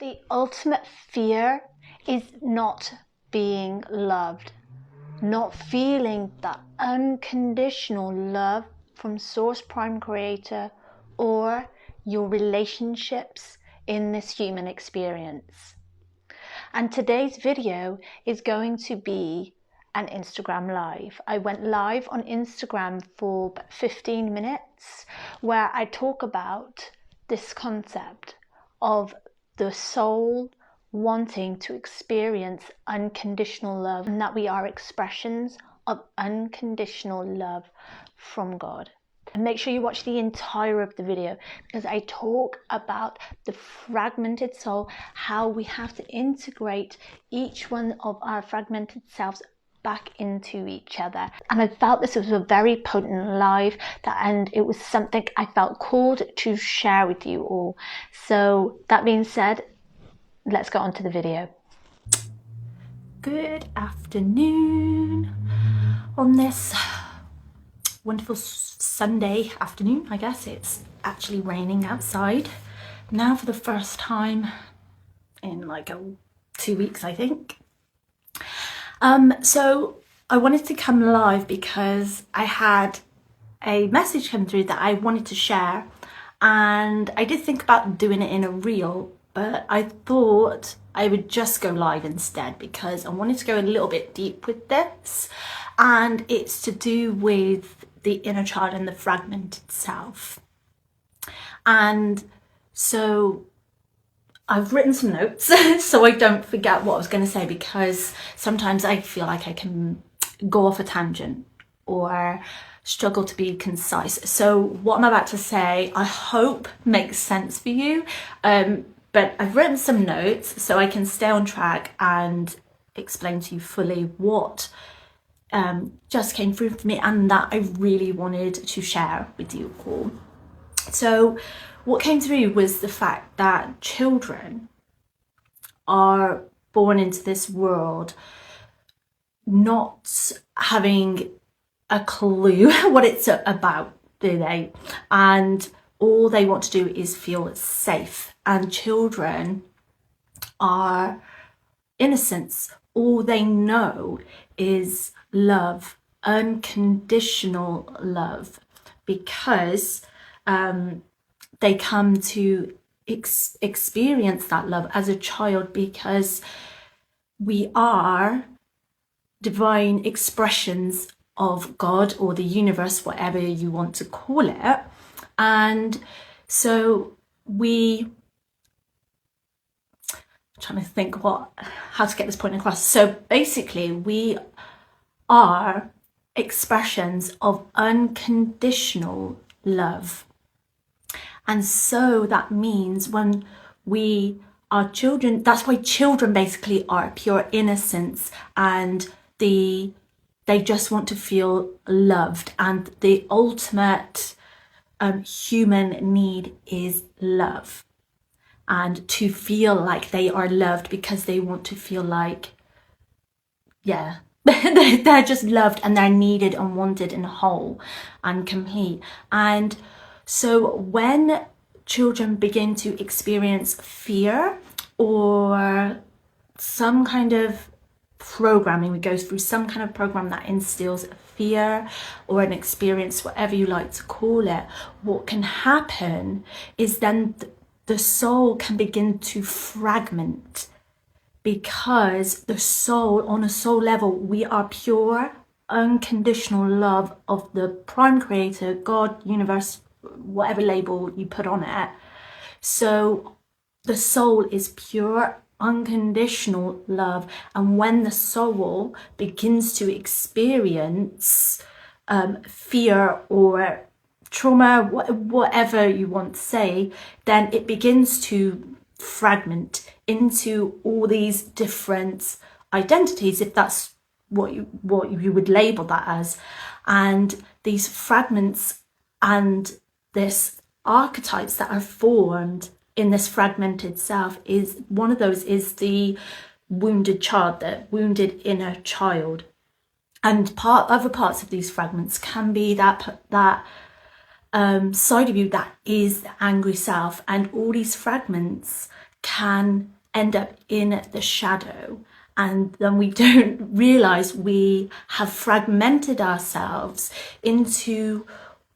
The ultimate fear is not being loved, not feeling that unconditional love from Source Prime Creator or your relationships in this human experience. And today's video is going to be an Instagram live. I went live on Instagram for 15 minutes where I talk about this concept of the soul wanting to experience unconditional love, and that we are expressions of unconditional love from God. And make sure you watch the entire of the video, because I talk about the fragmented soul, how we have to integrate each one of our fragmented selves back into each other. And I felt this was a very potent live, and it was something I felt called to share with you all. So that being said, let's go on to the video. Good afternoon on this wonderful Sunday afternoon. I guess it's actually raining outside now for the first time in like 2 weeks, I think. So I wanted to come live because I had a message come through that I wanted to share, and I did think about doing it in a reel, but I thought I would just go live instead because I wanted to go a little bit deep with this, and it's to do with the inner child and the fragmented self. And so I've written some notes so I don't forget what I was going to say, because sometimes I feel like I can go off a tangent or struggle to be concise. So what I'm about to say, I hope makes sense for you. But I've written some notes so I can stay on track and explain to you fully what just came through for me and that I really wanted to share with you all. So what came through was the fact that children are born into this world not having a clue what it's about, do they? And all they want to do is feel safe. And children are innocents. All they know is love, unconditional love, because they come to experience that love as a child, because we are divine expressions of God or the universe, whatever you want to call it. And so I'm trying to think how to get this point across. So basically we are expressions of unconditional love. And so that means when we are children, that's why children basically are pure innocence, and they just want to feel loved. And the ultimate human need is love, and to feel like they are loved, because they want to feel like, yeah, they're just loved and they're needed and wanted and whole and complete. And so when children begin to experience fear or some kind of programming, we go through some kind of program that instills fear or an experience, whatever you like to call it, what can happen is then the soul can begin to fragment, because the soul, on a soul level, we are pure unconditional love of the Prime Creator, God, universe, whatever label you put on it. So the soul is pure unconditional love, and when the soul begins to experience fear or trauma, whatever you want to say, then it begins to fragment into all these different identities, if that's what you would label that as. And these fragments and this archetypes that are formed in this fragmented self, is one of those is the wounded child, the wounded inner child. And other parts of these fragments can be that side of you that is the angry self. And all these fragments can end up in the shadow, and then we don't realize we have fragmented ourselves into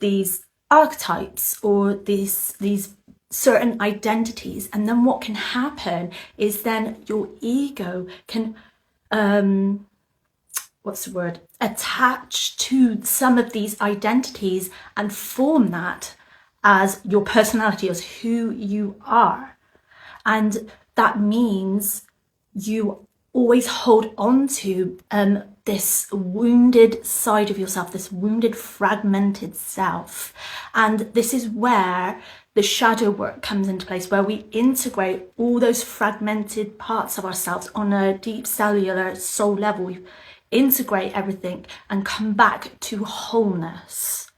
these archetypes or these certain identities. And then what can happen is then your ego can attach to some of these identities and form that as your personality, as who you are. And that means you always hold on to this wounded side of yourself, this wounded, fragmented self. And this is where the shadow work comes into place, where we integrate all those fragmented parts of ourselves on a deep cellular soul level. We integrate everything and come back to wholeness.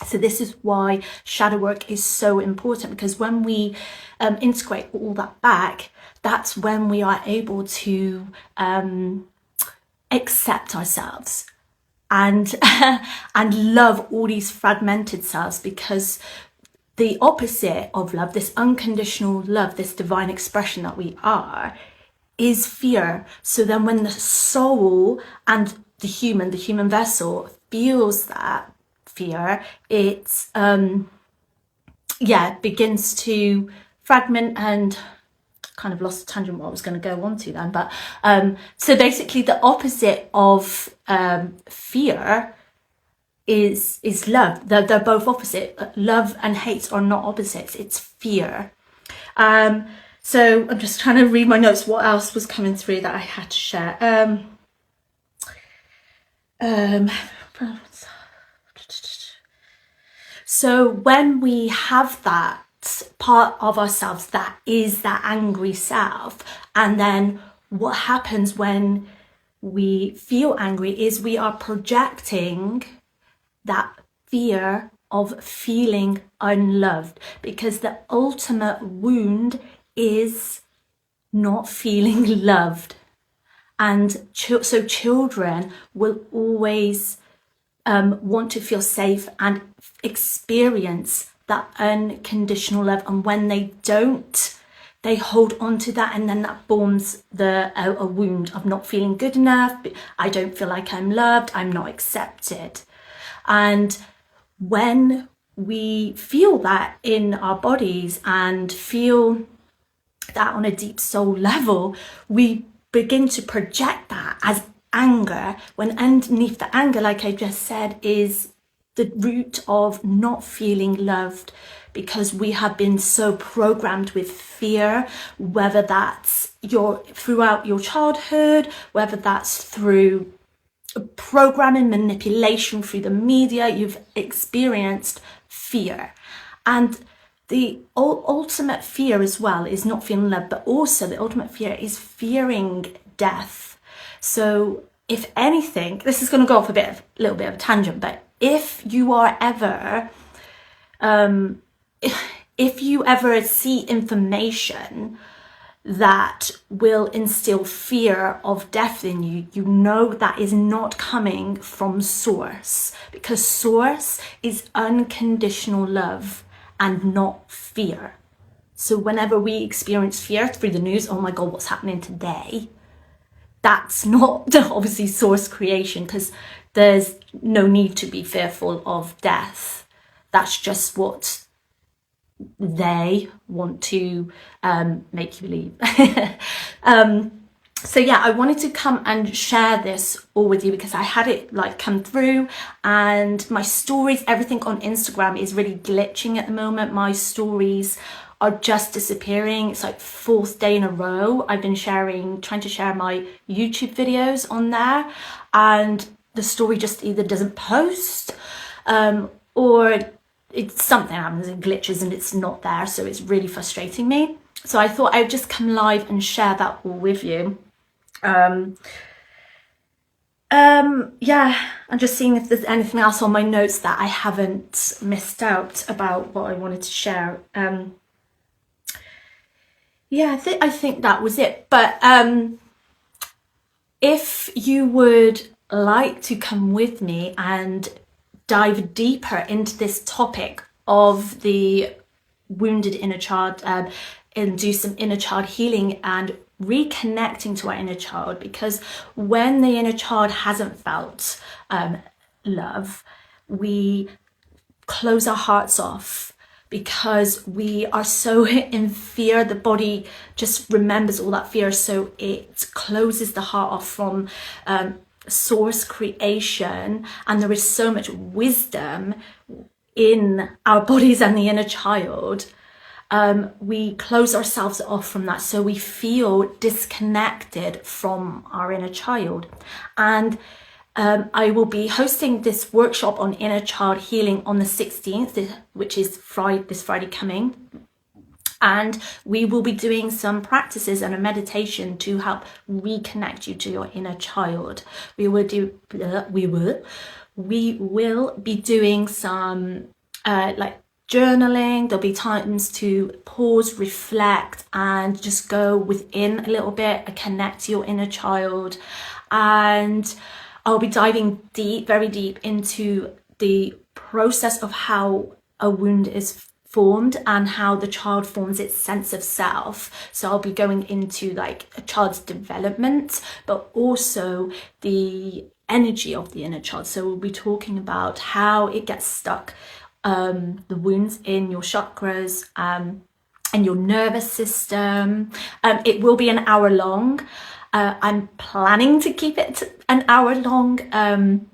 So this is why shadow work is so important, because when we integrate all that back, that's when we are able to accept ourselves and and love all these fragmented selves. Because the opposite of love, this unconditional love, this divine expression that we are, is fear. So then when the soul and the human vessel feels that fear, it begins to fragment. And kind of lost the tangent what I was going to go on to then, but so basically the opposite of fear is love. They're both opposite. Love and hate are not opposites, it's fear. So I'm just trying to read my notes, what else was coming through that I had to share. So when we have that part of ourselves that is that angry self, and then what happens when we feel angry is we are projecting that fear of feeling unloved, because the ultimate wound is not feeling loved. And so children will always want to feel safe and experience that unconditional love, and when they don't, they hold on to that, and then that forms a wound of not feeling good enough. I don't feel like I'm loved, I'm not accepted. And when we feel that in our bodies and feel that on a deep soul level, we begin to project that as anger, when underneath the anger, like I just said, is the root of not feeling loved, because we have been so programmed with fear, whether that's throughout your childhood, whether that's through programming, manipulation through the media, you've experienced fear. And the ultimate fear as well is not feeling loved, but also the ultimate fear is fearing death. So if anything, this is going to go off a little bit of a tangent, but if you are ever, if you ever see information that will instill fear of death in you, you know that is not coming from source, because source is unconditional love and not fear. So whenever we experience fear through the news, oh my God, what's happening today? That's not obviously source creation, because there's no need to be fearful of death. That's just what they want to make you believe. So yeah, I wanted to come and share this all with you, because I had it come through, and my stories, everything on Instagram is really glitching at the moment. My stories are just disappearing. It's like 4th day in a row I've been trying to share my YouTube videos on there, and the story just either doesn't post or it's something happens, it glitches and it's not there. So it's really frustrating me. So I thought I'd just come live and share that all with you. Yeah, I'm just seeing if there's anything else on my notes that I haven't missed out about what I wanted to share. Yeah, I think that was it. But if you would like to come with me and dive deeper into this topic of the wounded inner child, and do some inner child healing and reconnecting to our inner child, because when the inner child hasn't felt love, we close our hearts off because we are so in fear. The body just remembers all that fear, so it closes the heart off from source creation. And there is so much wisdom in our bodies and the inner child. We close ourselves off from that, so we feel disconnected from our inner child. And I will be hosting this workshop on inner child healing on the 16th, which is this Friday coming. And we will be doing some practices and a meditation to help reconnect you to your inner child. We will be doing some like journaling. There'll be times to pause, reflect, and just go within a little bit and connect to your inner child. And I'll be diving deep, very deep into the process of how a wound is formed and how the child forms its sense of self. So I'll be going into like a child's development, but also the energy of the inner child. So we'll be talking about how it gets stuck, the wounds in your chakras and your nervous system. It will be an hour long. I'm planning to keep it to an hour long,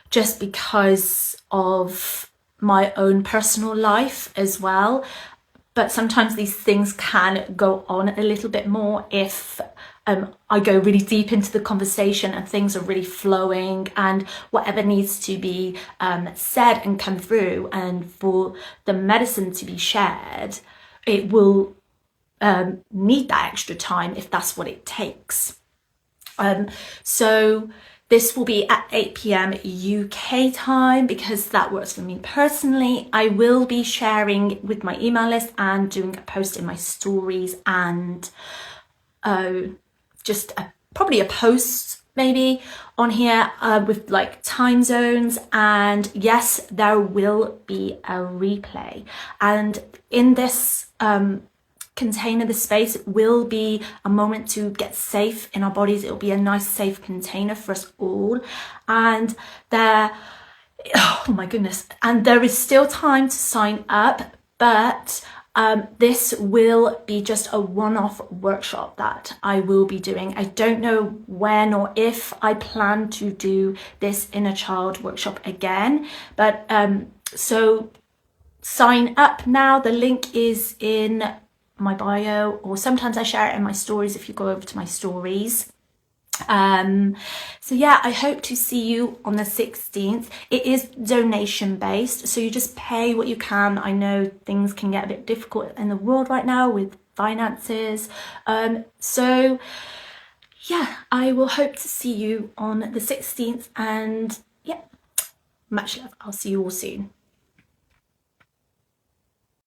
just because of my own personal life as well. But sometimes these things can go on a little bit more if I go really deep into the conversation and things are really flowing, and whatever needs to be said and come through, and for the medicine to be shared, it will need that extra time if that's what it takes. So this will be at 8 p.m. UK time because that works for me personally. I will be sharing with my email list and doing a post in my stories, and probably a post maybe on here with like time zones. And yes, there will be a replay, and in this container, the space will be a moment to get safe in our bodies. It'll be a nice safe container for us all. And oh my goodness, and there is still time to sign up, but this will be just a one-off workshop that I will be doing. I don't know when or if I plan to do this inner child workshop again, but so sign up now. The link is in my bio, or sometimes I share it in my stories if you go over to my stories. So yeah, I hope to see you on the 16th. It is donation based, so you just pay what you can. I know things can get a bit difficult in the world right now with finances, so yeah, I will hope to see you on the 16th, and yeah, much love. I'll see you all soon.